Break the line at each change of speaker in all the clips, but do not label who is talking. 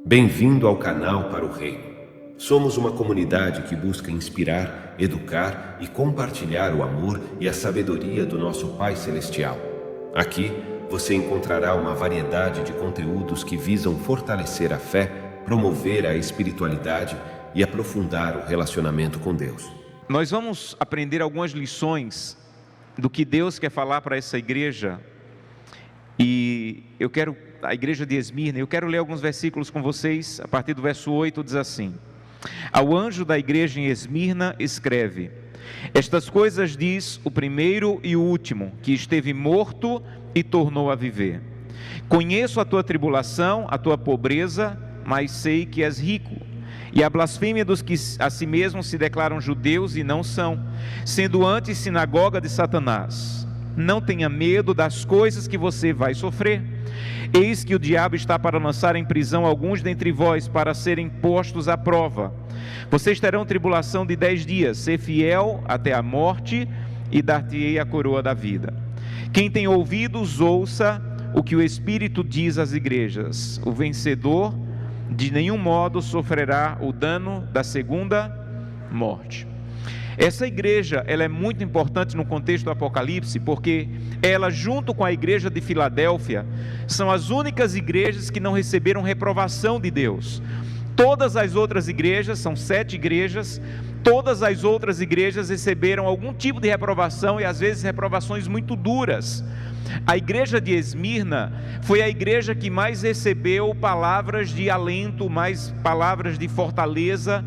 Bem-vindo ao canal para o Reino. Somos uma comunidade que busca inspirar, educar e compartilhar o amor e a sabedoria do nosso Pai Celestial. Aqui você encontrará uma variedade de conteúdos que visam fortalecer a fé, promover a espiritualidade e aprofundar o relacionamento com Deus.
Nós vamos aprender algumas lições do que Deus quer falar para essa igreja. E a igreja de Esmirna, eu quero ler alguns versículos com vocês. A partir do verso 8 diz assim: Ao anjo da igreja em Esmirna escreve: Estas coisas diz o primeiro e o último, que esteve morto e tornou a viver. Conheço a tua tribulação, a tua pobreza, mas sei que és rico, e a blasfêmia dos que a si mesmos se declaram judeus e não são, sendo antes sinagoga de Satanás. Não tenha medo das coisas que você vai sofrer. Eis que o diabo está para lançar em prisão alguns dentre vós, para serem postos à prova. Vocês terão tribulação de 10 dias, ser fiel até a morte, e dar-te-ei a coroa da vida. Quem tem ouvidos, ouça o que o Espírito diz às igrejas. O vencedor de nenhum modo sofrerá o dano da segunda morte. Essa igreja, ela é muito importante no contexto do Apocalipse, porque ela, junto com a igreja de Filadélfia, são as únicas igrejas que não receberam reprovação de Deus. Todas as outras igrejas, são 7 igrejas, todas as outras igrejas receberam algum tipo de reprovação, e às vezes reprovações muito duras. A igreja de Esmirna foi a igreja que mais recebeu palavras de alento, mais palavras de fortaleza,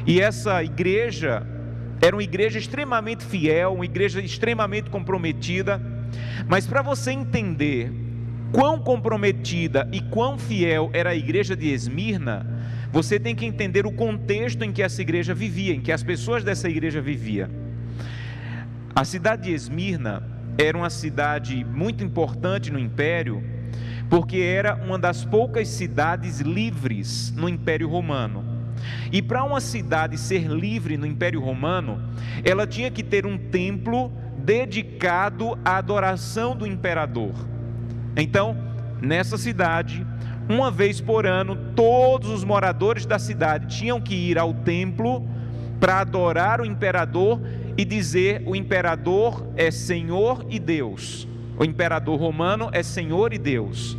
e essa igreja era uma igreja extremamente fiel, uma igreja extremamente comprometida. Mas para você entender quão comprometida e quão fiel era a igreja de Esmirna, você tem que entender o contexto em que essa igreja vivia, em que as pessoas dessa igreja viviam. A cidade de Esmirna era uma cidade muito importante no Império, porque era uma das poucas cidades livres no Império Romano. E para uma cidade ser livre no Império Romano, ela tinha que ter um templo dedicado à adoração do imperador. Então, nessa cidade, uma vez por ano, todos os moradores da cidade tinham que ir ao templo para adorar o imperador e dizer: o imperador é Senhor e Deus. O imperador romano é Senhor e Deus.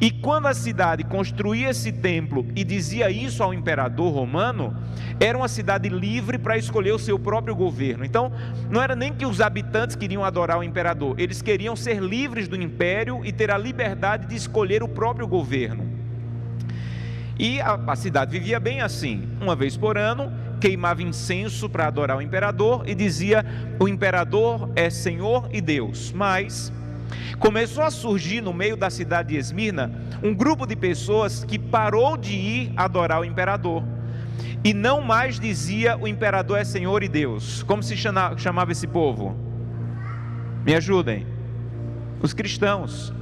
E quando a cidade construía esse templo e dizia isso ao imperador romano, era uma cidade livre para escolher o seu próprio governo. Então, não era nem que os habitantes queriam adorar o imperador, eles queriam ser livres do império e ter a liberdade de escolher o próprio governo. E a cidade vivia bem assim: uma vez por ano, queimava incenso para adorar o imperador e dizia: o imperador é Senhor e Deus. Mas começou a surgir no meio da cidade de Esmirna um grupo de pessoas que parou de ir adorar o imperador e não mais dizia: o imperador é Senhor e Deus. Como se chamava esse povo? Me ajudem. Os cristãos.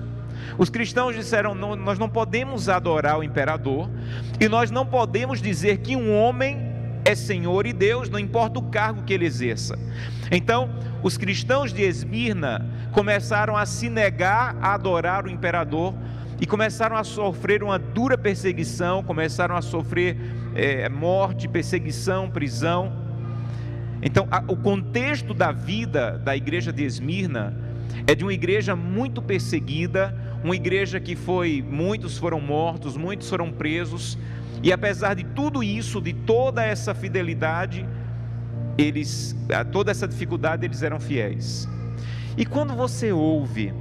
Os cristãos disseram: não, nós não podemos adorar o imperador, e nós não podemos dizer que um homem é Senhor e Deus, não importa o cargo que ele exerça. Então, os cristãos de Esmirna começaram a se negar a adorar o imperador e começaram a sofrer uma dura perseguição, começaram a sofrer morte, perseguição, prisão. Então, o contexto da vida da igreja de Esmirna é de uma igreja muito perseguida, uma igreja que muitos foram mortos, muitos foram presos. E apesar de tudo isso, de toda essa fidelidade, toda essa dificuldade, eles eram fiéis. E quando você ouve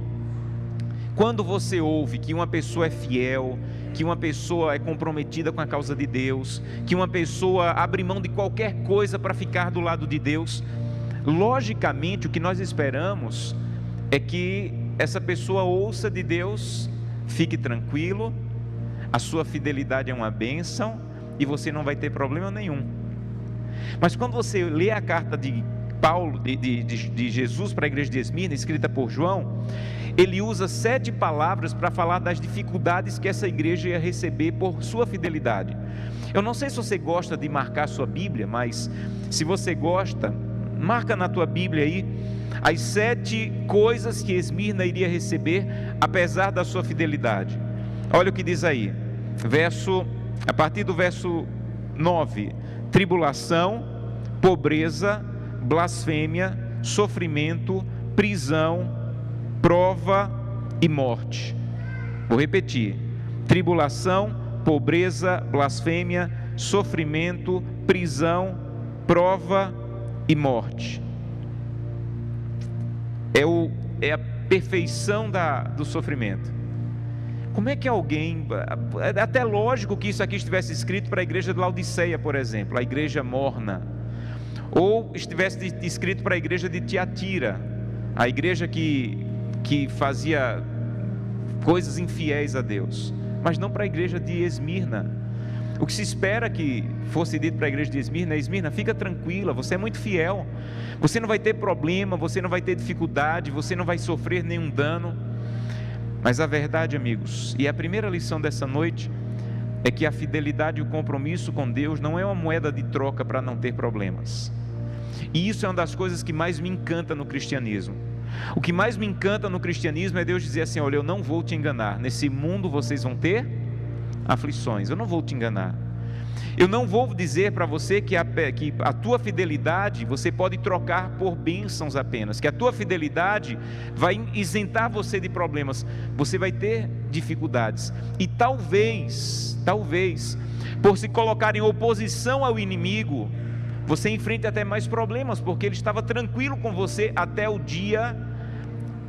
que uma pessoa é fiel, que uma pessoa é comprometida com a causa de Deus, que uma pessoa abre mão de qualquer coisa para ficar do lado de Deus, logicamente o que nós esperamos é que essa pessoa ouça de Deus: fique tranquilo, a sua fidelidade é uma bênção e você não vai ter problema nenhum. Mas quando você lê a carta de Paulo, de Jesus para a igreja de Esmirna, escrita por João, ele usa 7 palavras para falar das dificuldades que essa igreja ia receber por sua fidelidade. Eu não sei se você gosta de marcar sua Bíblia, mas se você gosta, marca na tua Bíblia aí as 7 coisas que Esmirna iria receber apesar da sua fidelidade. Olha o que diz aí, verso A partir do verso 9: tribulação, pobreza, blasfêmia, sofrimento, prisão, prova e morte. Vou repetir: tribulação, pobreza, blasfêmia, sofrimento, prisão, prova e morte. É a perfeição do sofrimento. Como é que alguém, é até lógico que isso aqui estivesse escrito para a igreja de Laodiceia, por exemplo, a igreja morna, ou estivesse escrito para a igreja de Tiatira, a igreja que fazia coisas infiéis a Deus, mas não para a igreja de Esmirna. O que se espera que fosse dito para a igreja de Esmirna: Esmirna, fica tranquila, você é muito fiel, você não vai ter problema, você não vai ter dificuldade, você não vai sofrer nenhum dano. Mas a verdade, amigos, e a primeira lição dessa noite, é que a fidelidade e o compromisso com Deus não é uma moeda de troca para não ter problemas. E isso é uma das coisas que mais me encanta no cristianismo. O que mais me encanta no cristianismo é Deus dizer assim: olha, eu não vou te enganar, nesse mundo vocês vão ter aflições, eu não vou te enganar. Eu não vou dizer para você que a tua fidelidade você pode trocar por bênçãos apenas, que a tua fidelidade vai isentar você de problemas. Você vai ter dificuldades, e talvez, por se colocar em oposição ao inimigo, você enfrente até mais problemas, porque ele estava tranquilo com você até o dia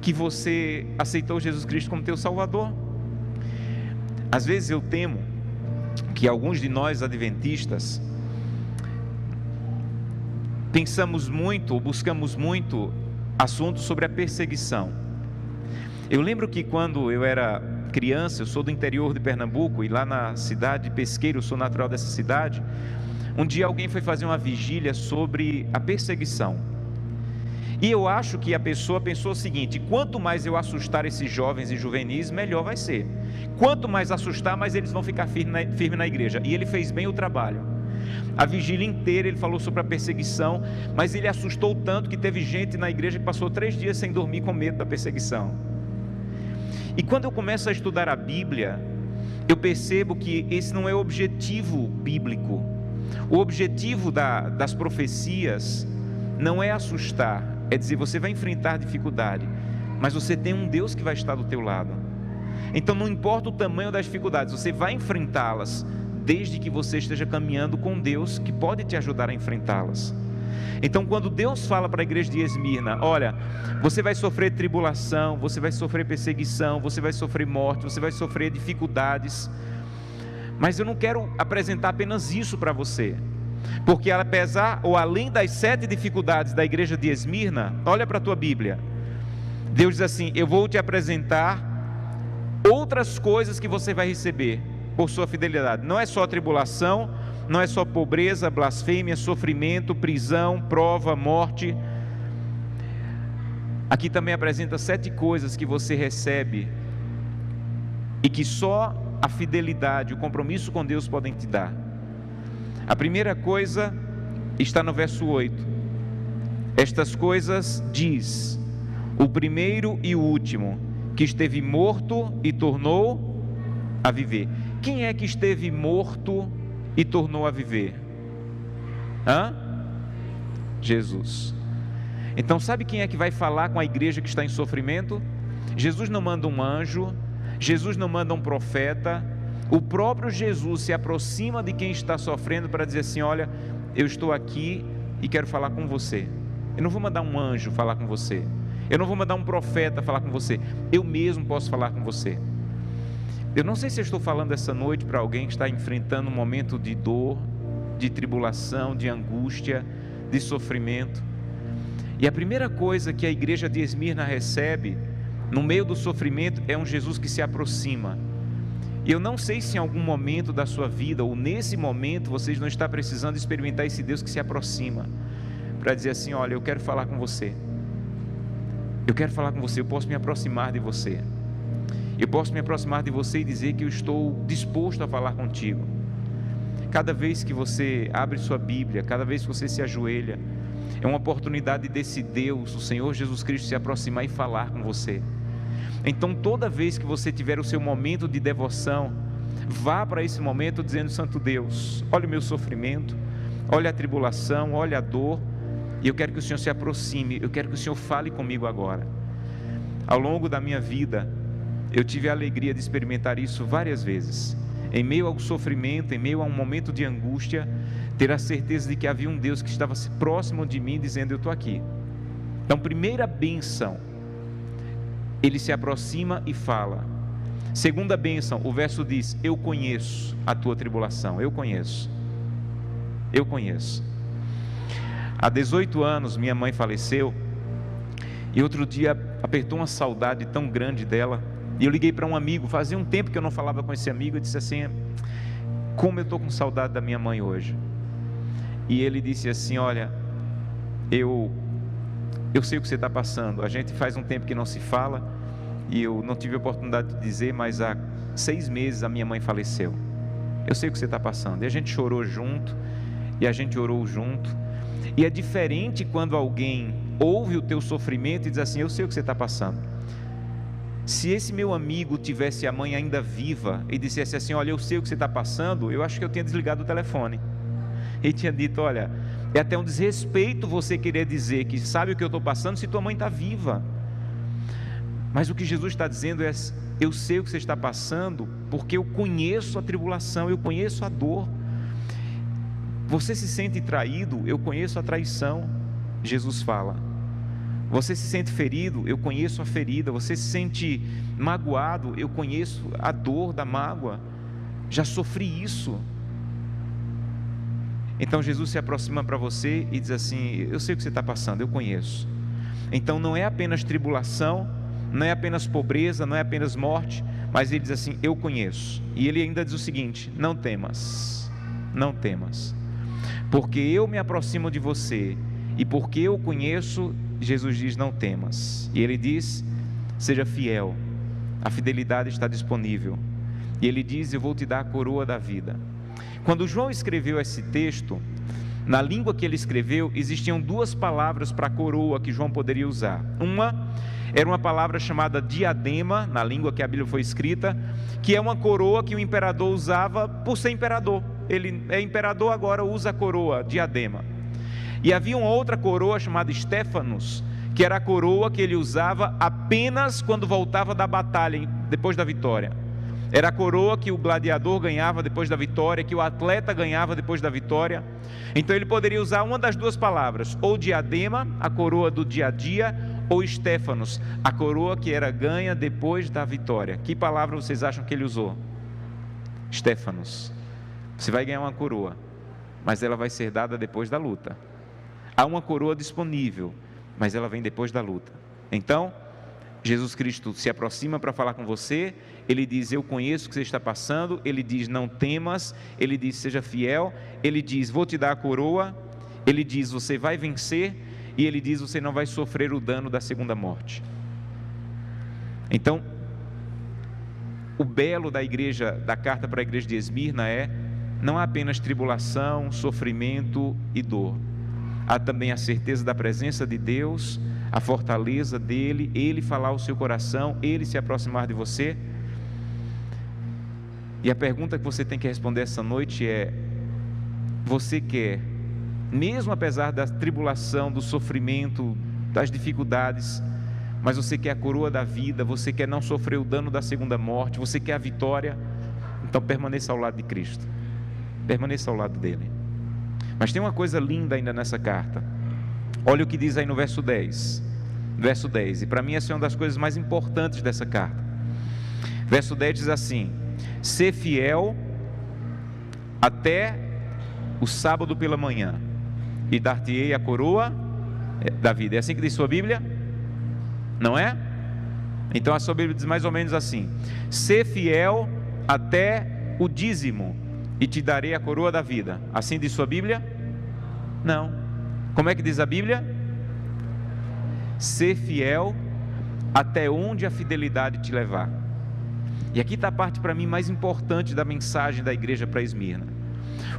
que você aceitou Jesus Cristo como teu Salvador. Às vezes eu temo que alguns de nós adventistas pensamos muito, ou buscamos muito assuntos sobre a perseguição. Eu lembro que quando eu era criança, eu sou do interior de Pernambuco, e lá na cidade de Pesqueiro, eu sou natural dessa cidade, um dia alguém foi fazer uma vigília sobre a perseguição, e eu acho que a pessoa pensou o seguinte: quanto mais eu assustar esses jovens e juvenis, melhor vai ser. Quanto mais assustar, mais eles vão ficar firmes na igreja. E ele fez bem o trabalho. A vigília inteira ele falou sobre a perseguição, mas ele assustou tanto que teve gente na igreja que passou 3 dias sem dormir com medo da perseguição. E quando eu começo a estudar a Bíblia, eu percebo que esse não é o objetivo bíblico. O objetivo das profecias não é assustar, é dizer: você vai enfrentar dificuldade, mas você tem um Deus que vai estar do teu lado. Então não importa o tamanho das dificuldades, você vai enfrentá-las, desde que você esteja caminhando com Deus, que pode te ajudar a enfrentá-las. Então quando Deus fala para a igreja de Esmirna: olha, você vai sofrer tribulação, você vai sofrer perseguição, você vai sofrer morte, você vai sofrer dificuldades, mas eu não quero apresentar apenas isso para você, porque apesar ou além das 7 dificuldades da igreja de Esmirna, olha para a tua Bíblia, Deus diz assim: eu vou te apresentar outras coisas que você vai receber por sua fidelidade. Não é só tribulação, não é só pobreza, blasfêmia, sofrimento, prisão, prova, morte. Aqui também apresenta 7 coisas que você recebe e que só a fidelidade, o compromisso com Deus podem te dar. A primeira coisa está no verso 8: estas coisas diz o primeiro e o último, que esteve morto e tornou a viver. Quem é que esteve morto e tornou a viver? Jesus. Então sabe quem é que vai falar com a igreja que está em sofrimento? Jesus não manda um anjo, Jesus não manda um profeta, o próprio Jesus se aproxima de quem está sofrendo para dizer assim: olha, eu estou aqui e quero falar com você. Eu não vou mandar um anjo falar com você, eu não vou mandar um profeta falar com você, eu mesmo posso falar com você. Eu não sei se eu estou falando essa noite para alguém que está enfrentando um momento de dor, de tribulação, de angústia, de sofrimento. E a primeira coisa que a igreja de Esmirna recebe no meio do sofrimento é um Jesus que se aproxima. E eu não sei se em algum momento da sua vida, ou nesse momento, vocês não estão precisando experimentar esse Deus que se aproxima para dizer assim: olha, eu quero falar com você, eu quero falar com você, eu posso me aproximar de você, eu posso me aproximar de você e dizer que eu estou disposto a falar contigo. Cada vez que você abre sua Bíblia, cada vez que você se ajoelha, é uma oportunidade desse Deus, o Senhor Jesus Cristo, se aproximar e falar com você. Então toda vez que você tiver o seu momento de devoção, Vá para esse momento dizendo: Santo Deus, olha o meu sofrimento, olha a tribulação, olha a dor, e eu quero que o Senhor se aproxime, eu quero que o Senhor fale comigo agora. Ao longo da minha vida, eu tive a alegria de experimentar isso várias vezes. Em meio ao sofrimento, em meio a um momento de angústia, ter a certeza de que havia um Deus que estava próximo de mim, dizendo: eu estou aqui. Então, primeira bênção, Ele se aproxima e fala. Segunda bênção, o verso diz: eu conheço a tua tribulação, eu conheço. Eu conheço. Há 18 anos minha mãe faleceu, e outro dia apertou uma saudade tão grande dela, e eu liguei para um amigo, fazia um tempo que eu não falava com esse amigo, e disse assim: como eu estou com saudade da minha mãe hoje. E ele disse assim: olha, eu sei o que você está passando, a gente faz um tempo que não se fala, e eu não tive a oportunidade de dizer, mas há 6 meses a minha mãe faleceu. Eu sei o que você está passando. E a gente chorou junto, e a gente orou junto. E é diferente quando alguém ouve o teu sofrimento e diz assim: eu sei o que você está passando. Se esse meu amigo tivesse a mãe ainda viva e dissesse assim: olha, eu sei o que você está passando, eu acho que eu tinha desligado o telefone. Ele tinha dito: olha, é até um desrespeito você querer dizer que sabe o que eu estou passando se tua mãe está viva. Mas o que Jesus está dizendo é: eu sei o que você está passando, porque eu conheço a tribulação, eu conheço a dor. Você se sente traído, eu conheço a traição. Jesus fala. Você se sente ferido, eu conheço a ferida. Você se sente magoado, eu conheço a dor da mágoa. Já sofri isso. Então Jesus se aproxima para você e diz assim: eu sei o que você está passando, eu conheço. Então não é apenas tribulação, não é apenas pobreza, não é apenas morte, mas ele diz assim: eu conheço. E ele ainda diz o seguinte: não temas, não temas, porque eu me aproximo de você, e porque eu conheço. Jesus diz: não temas. E ele diz: seja fiel, a fidelidade está disponível. E ele diz: eu vou te dar a coroa da vida. Quando João escreveu esse texto, na língua que ele escreveu, existiam 2 palavras para coroa que João poderia usar. Uma era uma palavra chamada diadema, na língua que a Bíblia foi escrita, que é uma coroa que o imperador usava por ser imperador. Ele é imperador, agora usa a coroa, diadema. E havia uma outra coroa chamada Estéfanos, que era a coroa que ele usava apenas quando voltava da batalha, depois da vitória. Era a coroa que o gladiador ganhava depois da vitória, que o atleta ganhava depois da vitória. Então ele poderia usar uma das 2 palavras, ou diadema, a coroa do dia a dia, ou Estéfanos, a coroa que era ganha depois da vitória. Que palavra vocês acham que ele usou? Estéfanos. Você vai ganhar uma coroa, mas ela vai ser dada depois da luta. Há uma coroa disponível, mas ela vem depois da luta. Então, Jesus Cristo se aproxima para falar com você. Ele diz: eu conheço o que você está passando. Ele diz: não temas. Ele diz: seja fiel. Ele diz: vou te dar a coroa. Ele diz: você vai vencer. E ele diz: você não vai sofrer o dano da segunda morte. Então, o belo da igreja, da carta para a igreja de Esmirna é: não há apenas tribulação, sofrimento e dor. Há também a certeza da presença de Deus, a fortaleza dEle, Ele falar ao seu coração, Ele se aproximar de você. E a pergunta que você tem que responder essa noite é: você quer, mesmo apesar da tribulação, do sofrimento, das dificuldades, mas você quer a coroa da vida, você quer não sofrer o dano da segunda morte, você quer a vitória? Então permaneça ao lado de Cristo, permaneça ao lado dEle. Mas tem uma coisa linda ainda nessa carta. Olha o que diz aí no verso 10. Verso 10, e para mim essa é uma das coisas mais importantes dessa carta. Verso 10 diz assim: ser fiel até o sábado pela manhã, e dar-te-ei a coroa da vida. É assim que diz sua Bíblia? Não é? Então a sua Bíblia diz mais ou menos assim: ser fiel até o dízimo, e te darei a coroa da vida. Assim diz sua Bíblia? Não. Como é que diz a Bíblia? Ser fiel até onde a fidelidade te levar. E aqui está a parte para mim mais importante da mensagem da igreja para Esmirna.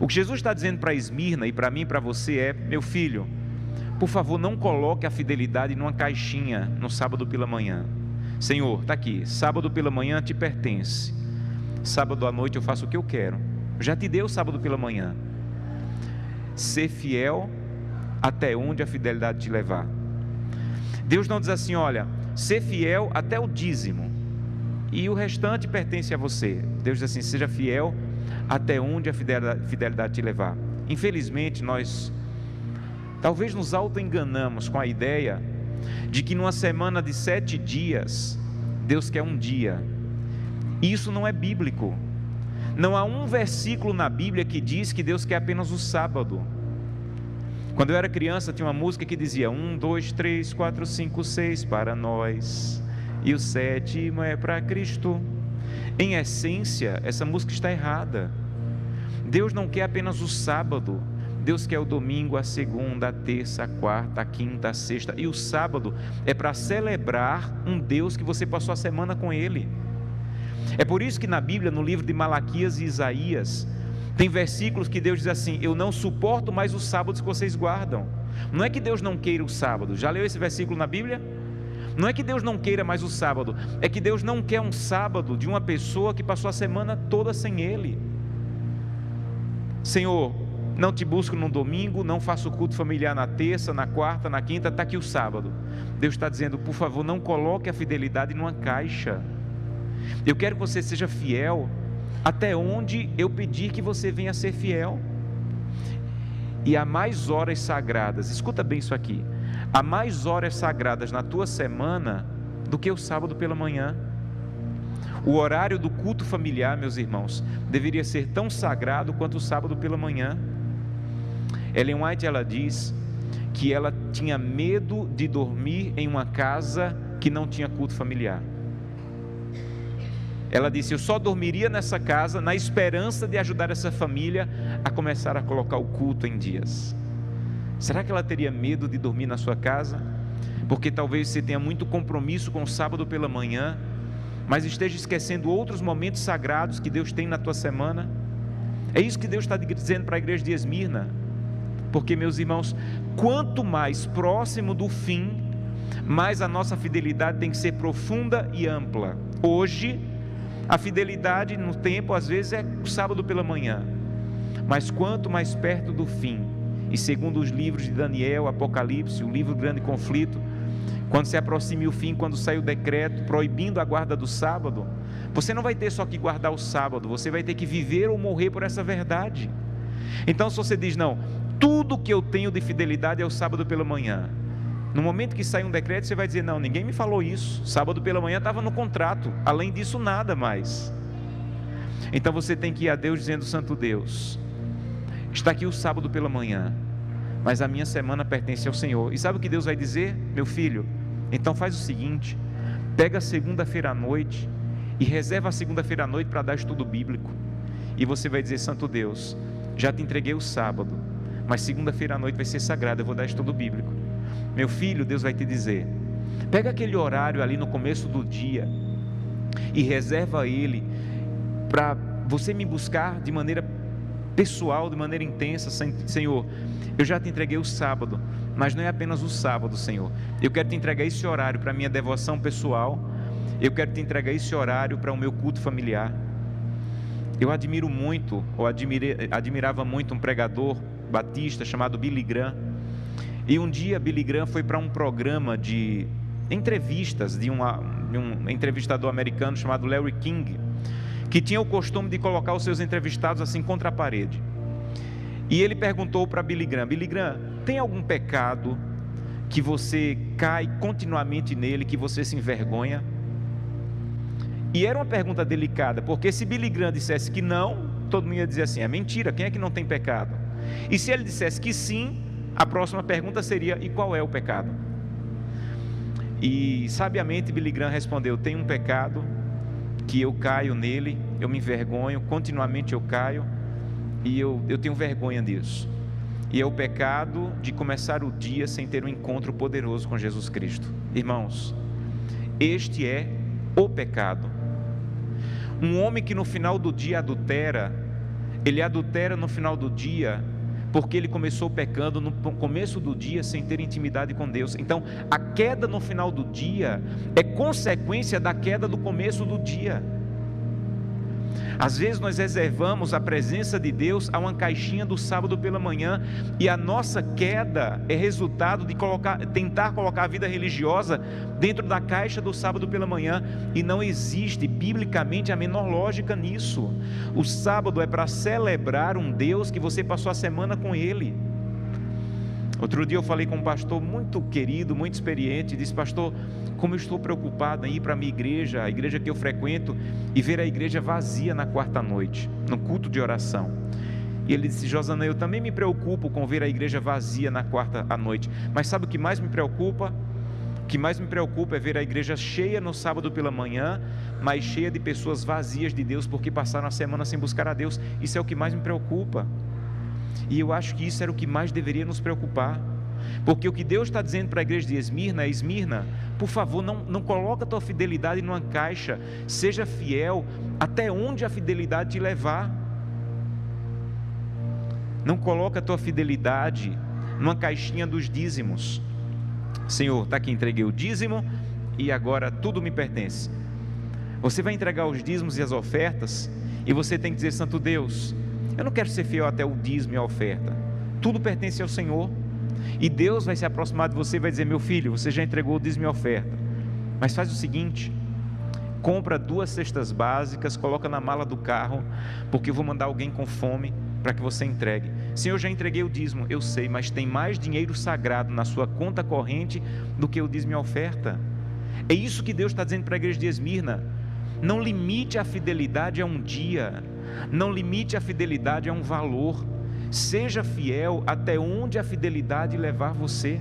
O que Jesus está dizendo para Esmirna e para mim e para você é: meu filho, por favor, não coloque a fidelidade numa caixinha no sábado pela manhã. Senhor, está aqui, sábado pela manhã te pertence. sábado à noite eu faço o que eu quero. Já te dei o sábado pela manhã. Ser fiel até onde a fidelidade te levar. Deus não diz assim: olha, ser fiel até o dízimo, e o restante pertence a você. Deus diz assim: seja fiel até onde a fidelidade te levar. Infelizmente, nós talvez nos auto-enganamos com a ideia de que numa semana de 7 dias, Deus quer um dia. Isso não é bíblico. Não há um versículo na Bíblia que diz que Deus quer apenas o sábado. Quando eu era criança, tinha uma música que dizia: 1, 2, 3, 4, 5, 6 para nós, e o 7º é para Cristo. Em essência, essa música está errada. Deus não quer apenas o sábado. Deus quer o domingo, a segunda, a terça, a quarta, a quinta, a sexta. E o sábado é para celebrar um Deus que você passou a semana com Ele. É por isso que na Bíblia, no livro de Malaquias e Isaías, tem versículos que Deus diz assim: eu não suporto mais os sábados que vocês guardam. Não é que Deus não queira o sábado. Já leu esse versículo na Bíblia? Não é que Deus não queira mais o sábado, é que Deus não quer um sábado de uma pessoa que passou a semana toda sem Ele. Senhor, não te busco no domingo, não faço culto familiar na terça, na quarta, na quinta, está aqui o sábado. Deus está dizendo: por favor, não coloque a fidelidade numa caixa. Eu quero que você seja fiel até onde eu pedir que você venha a ser fiel. E há mais horas sagradas, escuta bem isso aqui, há mais horas sagradas na tua semana do que o sábado pela manhã. O horário do culto familiar, meus irmãos, deveria ser tão sagrado quanto o sábado pela manhã. Ellen White, ela diz que ela tinha medo de dormir em uma casa que não tinha culto familiar. Ela disse: eu só dormiria nessa casa na esperança de ajudar essa família a começar a colocar o culto em dias. Será que ela teria medo de dormir na sua casa? Porque talvez você tenha muito compromisso com o sábado pela manhã, mas esteja esquecendo outros momentos sagrados que Deus tem na tua semana. É isso que Deus está dizendo para a igreja de Esmirna. Porque, meus irmãos, quanto mais próximo do fim, mais a nossa fidelidade tem que ser profunda e ampla. Hoje, a fidelidade no tempo às vezes é o sábado pela manhã, mas quanto mais perto do fim, e segundo os livros de Daniel, Apocalipse, o livro Grande Conflito, quando se aproxime o fim, quando sai o decreto proibindo a guarda do sábado, você não vai ter só que guardar o sábado, você vai ter que viver ou morrer por essa verdade. Então, se você diz: não, tudo que eu tenho de fidelidade é o sábado pela manhã, no momento que sai um decreto, você vai dizer: não, ninguém me falou isso, sábado pela manhã estava no contrato, além disso nada mais. Então você tem que ir a Deus dizendo: Santo Deus, está aqui o sábado pela manhã, mas a minha semana pertence ao Senhor. E sabe o que Deus vai dizer? Meu filho, então faz o seguinte, pega a segunda-feira à noite e reserva a segunda-feira à noite para dar estudo bíblico. E você vai dizer: Santo Deus, já te entreguei o sábado, mas segunda-feira à noite vai ser sagrada, eu vou dar estudo bíblico. Meu filho, Deus vai te dizer: pega aquele horário ali no começo do dia e reserva ele para você me buscar de maneira pessoal, de maneira intensa. Senhor, eu já te entreguei o sábado, mas não é apenas o sábado, Senhor, eu quero te entregar esse horário para a minha devoção pessoal, eu quero te entregar esse horário para o meu culto familiar. Eu admiro muito, ou admirava muito um pregador batista chamado Billy Graham. E um dia Billy Graham foi para um programa de entrevistas de um entrevistador americano chamado Larry King, que tinha o costume de colocar os seus entrevistados assim contra a parede. E ele perguntou para Billy Graham: Billy Graham, tem algum pecado que você cai continuamente nele, que você se envergonha? E era uma pergunta delicada, porque se Billy Graham dissesse que não, todo mundo ia dizer assim: é mentira, quem é que não tem pecado? E se ele dissesse que sim, a próxima pergunta seria: e qual é o pecado? E sabiamente Billy Graham respondeu: tem um pecado que eu caio nele, eu me envergonho, continuamente eu caio, e eu tenho vergonha disso. E é o pecado de começar o dia sem ter um encontro poderoso com Jesus Cristo. Irmãos, este é o pecado. Um homem que no final do dia adultera, ele adultera no final do dia porque ele começou pecando no começo do dia sem ter intimidade com Deus. Então a queda no final do dia é consequência da queda do começo do dia. Às vezes nós reservamos a presença de Deus a uma caixinha do sábado pela manhã, e a nossa queda é resultado de tentar colocar a vida religiosa dentro da caixa do sábado pela manhã, e não existe biblicamente a menor lógica nisso. O sábado é para celebrar um Deus que você passou a semana com Ele. Outro dia eu falei com um pastor muito querido, muito experiente, e disse: pastor, como eu estou preocupado em ir para a minha igreja, a igreja que eu frequento, e ver a igreja vazia na quarta noite, no culto de oração. E ele disse: Josana, eu também me preocupo com ver a igreja vazia na quarta à noite, mas sabe o que mais me preocupa? O que mais me preocupa é ver a igreja cheia no sábado pela manhã, mas cheia de pessoas vazias de Deus, porque passaram a semana sem buscar a Deus. Isso é o que mais me preocupa. E eu acho que isso era o que mais deveria nos preocupar, porque o que Deus está dizendo para a igreja de Esmirna é: Esmirna, por favor, não coloca a tua fidelidade numa caixa, seja fiel até onde a fidelidade te levar. Não coloca a tua fidelidade numa caixinha dos dízimos. Senhor, está aqui, entreguei o dízimo e agora tudo me pertence. Você vai entregar os dízimos e as ofertas, e você tem que dizer: Santo Deus, eu não quero ser fiel até o dízimo e a oferta, tudo pertence ao Senhor. E Deus vai se aproximar de você e vai dizer: meu filho, você já entregou o dízimo e a oferta, mas faz o seguinte, compra 2 cestas básicas, coloca na mala do carro, porque eu vou mandar alguém com fome para que você entregue. Senhor, eu já entreguei o dízimo, eu sei, mas tem mais dinheiro sagrado na sua conta corrente do que o dízimo e a oferta. É isso que Deus está dizendo para a igreja de Esmirna. Não limite a fidelidade a um dia, não limite a fidelidade a um valor. Seja fiel até onde a fidelidade levar você.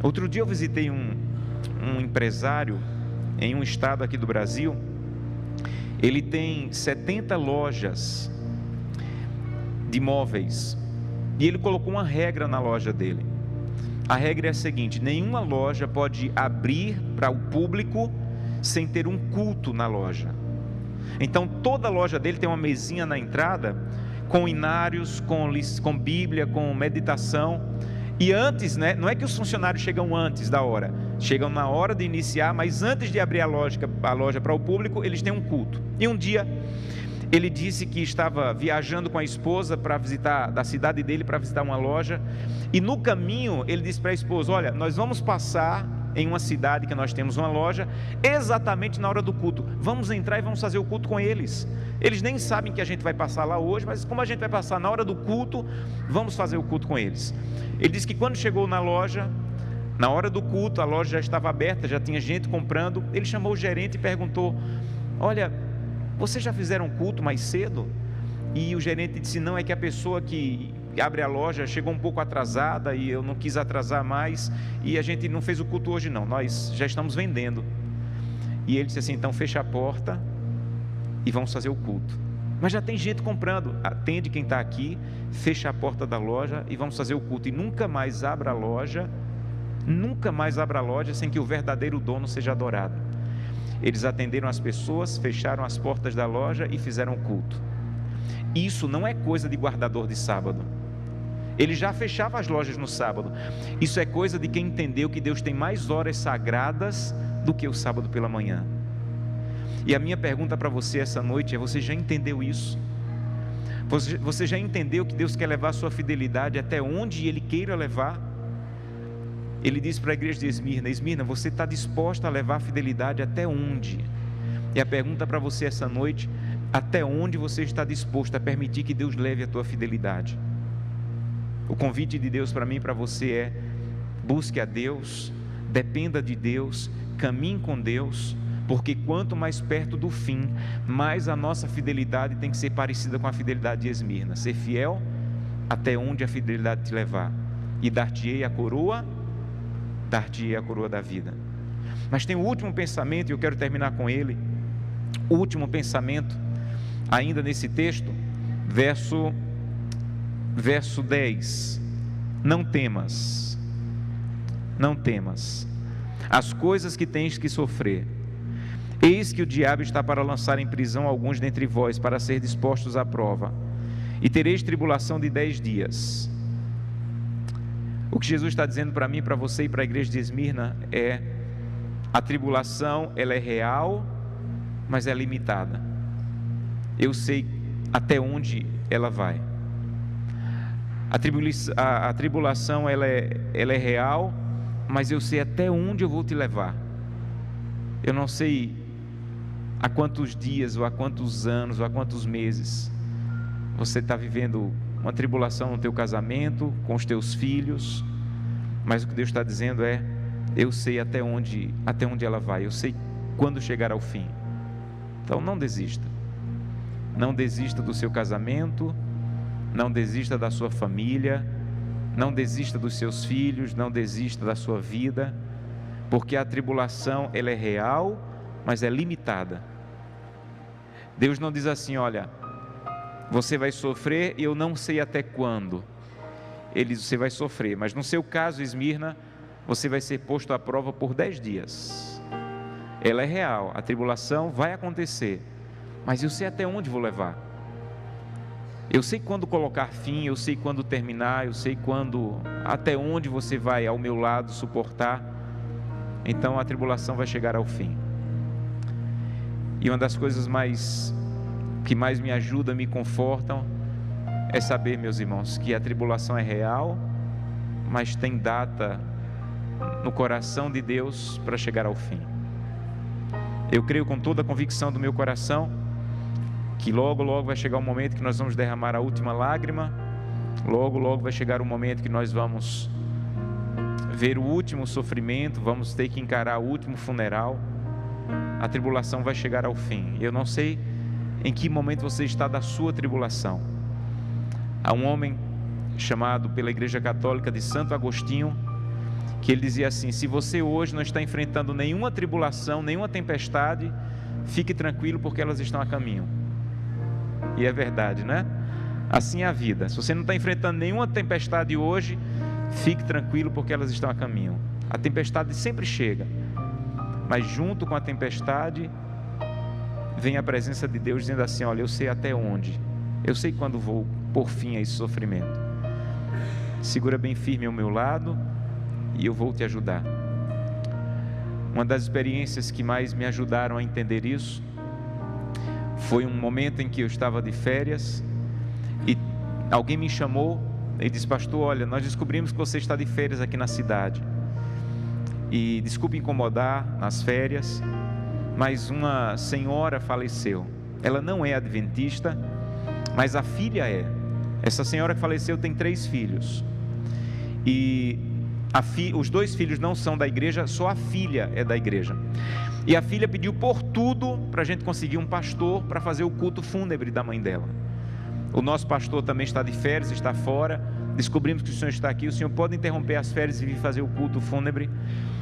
Outro dia eu visitei um empresário em um estado aqui do Brasil. Ele tem 70 lojas de móveis, e ele colocou uma regra na loja dele. A regra é a seguinte: nenhuma loja pode abrir para o público sem ter um culto na loja. Então toda a loja dele tem uma mesinha na entrada, com inários, com Bíblia, com meditação. E antes, não é que os funcionários chegam antes da hora, chegam na hora de iniciar, mas antes de abrir a loja para o público, eles têm um culto. E um dia ele disse que estava viajando com a esposa para visitar, da cidade dele, para visitar uma loja, e no caminho ele disse para a esposa: olha, nós vamos passar em uma cidade que nós temos uma loja, exatamente na hora do culto, vamos entrar e vamos fazer o culto com eles. Eles nem sabem que a gente vai passar lá hoje, mas como a gente vai passar na hora do culto, vamos fazer o culto com eles. Ele disse que quando chegou na loja, na hora do culto, a loja já estava aberta, já tinha gente comprando. Ele chamou o gerente e perguntou: olha, vocês já fizeram culto mais cedo? E o gerente disse: não, é que a pessoa que abre a loja chegou um pouco atrasada e eu não quis atrasar mais, e a gente não fez o culto hoje não, nós já estamos vendendo. E ele disse assim: então fecha a porta e vamos fazer o culto. Mas já tem gente comprando, atende quem está aqui, fecha a porta da loja e vamos fazer o culto. E nunca mais abra a loja sem que o verdadeiro dono seja adorado. Eles atenderam as pessoas, fecharam as portas da loja e fizeram o culto. Isso não é coisa de guardador de sábado. Ele já fechava as lojas no sábado. Isso é coisa de quem entendeu que Deus tem mais horas sagradas do que o sábado pela manhã. E a minha pergunta para você essa noite é: você já entendeu isso? Você já entendeu que Deus quer levar a sua fidelidade até onde Ele queira levar? Ele disse para a igreja de Esmirna: Esmirna, você está disposta a levar a fidelidade até onde? E a pergunta para você essa noite: até onde você está disposto a permitir que Deus leve a tua fidelidade? O convite de Deus para mim e para você é: busque a Deus, dependa de Deus, caminhe com Deus, porque quanto mais perto do fim, mais a nossa fidelidade tem que ser parecida com a fidelidade de Esmirna. Ser fiel até onde a fidelidade te levar, e dar-te-ei a coroa da vida. Mas tem o último pensamento, e eu quero terminar com ele. O último pensamento, ainda nesse texto, verso 10: não temas as coisas que tens que sofrer. Eis que o diabo está para lançar em prisão alguns dentre vós, para ser dispostos à prova, e tereis tribulação de 10 dias. O que Jesus está dizendo para mim, para você e para a igreja de Esmirna é: a tribulação, ela é real mas é limitada. Eu sei até onde ela vai. A tribulação ela é real, mas eu sei até onde eu vou te levar. Eu não sei há quantos dias, ou há quantos anos, ou há quantos meses você está vivendo uma tribulação no teu casamento, com os teus filhos, mas o que Deus está dizendo é: eu sei até onde ela vai, eu sei quando chegar ao fim. Então não desista. Não desista do seu casamento, não desista da sua família, não desista dos seus filhos, não desista da sua vida, porque a tribulação ela é real, mas é limitada. Deus não diz assim: olha, você vai sofrer e eu não sei até quando. Ele diz: você vai sofrer, mas no seu caso, Esmirna, você vai ser posto à prova por 10 dias. Ela é real, a tribulação vai acontecer, mas eu sei até onde vou levar. Eu sei quando colocar fim, eu sei quando terminar, eu sei até onde você vai ao meu lado suportar. Então a tribulação vai chegar ao fim. E uma das coisas que mais me ajudam, me confortam, é saber, meus irmãos, que a tribulação é real, mas tem data no coração de Deus para chegar ao fim. Eu creio com toda a convicção do meu coração que logo, logo vai chegar o momento que nós vamos derramar a última lágrima, logo, logo vai chegar o momento que nós vamos ver o último sofrimento, vamos ter que encarar o último funeral. A tribulação vai chegar ao fim. Eu não sei em que momento você está da sua tribulação. Há um homem chamado pela Igreja Católica de Santo Agostinho, que ele dizia assim: se você hoje não está enfrentando nenhuma tribulação, nenhuma tempestade, fique tranquilo, porque elas estão a caminho. E é verdade, né? Assim é a vida. Se você não está enfrentando nenhuma tempestade hoje, fique tranquilo, porque elas estão a caminho. A tempestade sempre chega, mas junto com a tempestade vem a presença de Deus dizendo assim: olha, eu sei até onde, eu sei quando vou pôr fim a esse sofrimento. Segura bem firme ao meu lado e eu vou te ajudar. Uma das experiências que mais me ajudaram a entender isso foi um momento em que eu estava de férias e alguém me chamou e disse: pastor, olha, nós descobrimos que você está de férias aqui na cidade, e desculpe incomodar nas férias, mas uma senhora faleceu. Ela não é adventista, mas a filha é. Essa senhora que faleceu tem 3 filhos, e os 2 filhos não são da igreja, só a filha é da igreja. E a filha pediu por tudo para a gente conseguir um pastor para fazer o culto fúnebre da mãe dela. O nosso pastor também está de férias, está fora. Descobrimos que o senhor está aqui, o senhor pode interromper as férias e vir fazer o culto fúnebre.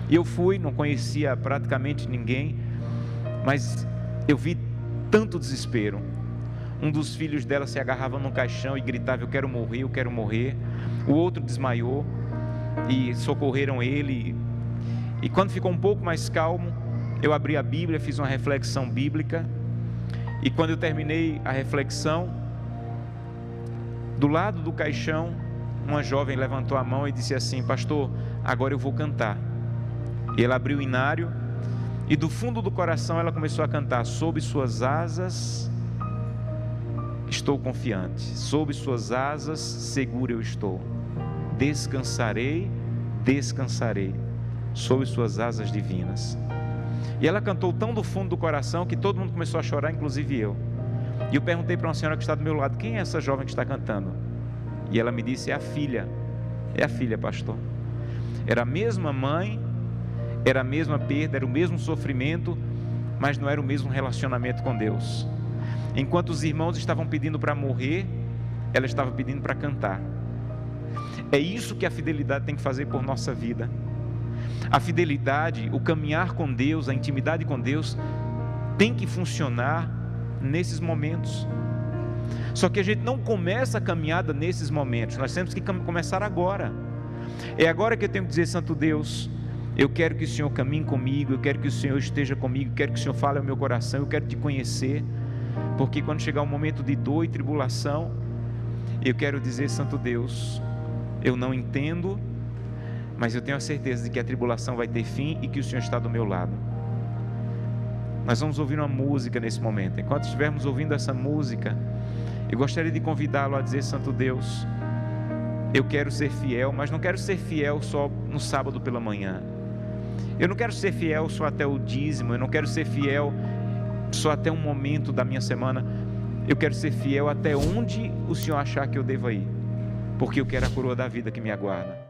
E eu fui, não conhecia praticamente ninguém, mas eu vi tanto desespero. Um dos filhos dela se agarrava num caixão e gritava: eu quero morrer, eu quero morrer. O outro desmaiou e socorreram ele. E quando ficou um pouco mais calmo, eu abri a Bíblia, fiz uma reflexão bíblica, e quando eu terminei a reflexão, do lado do caixão, uma jovem levantou a mão e disse assim: pastor, agora eu vou cantar. E ela abriu o inário, e do fundo do coração ela começou a cantar: sob suas asas estou confiante, sob suas asas seguro eu estou, descansarei, descansarei, sob suas asas divinas. E ela cantou tão do fundo do coração que todo mundo começou a chorar, inclusive eu. E eu perguntei para uma senhora que está do meu lado: quem é essa jovem que está cantando? E ela me disse: é a filha, pastor. Era a mesma mãe, era a mesma perda, era o mesmo sofrimento, mas não era o mesmo relacionamento com Deus. Enquanto os irmãos estavam pedindo para morrer, ela estava pedindo para cantar. É isso que a fidelidade tem que fazer por nossa vida. A fidelidade, o caminhar com Deus, a intimidade com Deus tem que funcionar nesses momentos. Só que a gente não começa a caminhada nesses momentos, nós temos que começar agora. É agora que eu tenho que dizer: Santo Deus, eu quero que o Senhor caminhe comigo, eu quero que o Senhor esteja comigo, eu quero que o Senhor fale ao meu coração, eu quero te conhecer, porque quando chegar o momento de dor e tribulação, eu quero dizer: Santo Deus, eu não entendo, mas eu tenho a certeza de que a tribulação vai ter fim e que o Senhor está do meu lado. Nós vamos ouvir uma música nesse momento. Enquanto estivermos ouvindo essa música, eu gostaria de convidá-lo a dizer: Santo Deus, eu quero ser fiel, mas não quero ser fiel só no sábado pela manhã. Eu não quero ser fiel só até o dízimo, eu não quero ser fiel só até um momento da minha semana. Eu quero ser fiel até onde o Senhor achar que eu deva ir, porque eu quero a coroa da vida que me aguarda.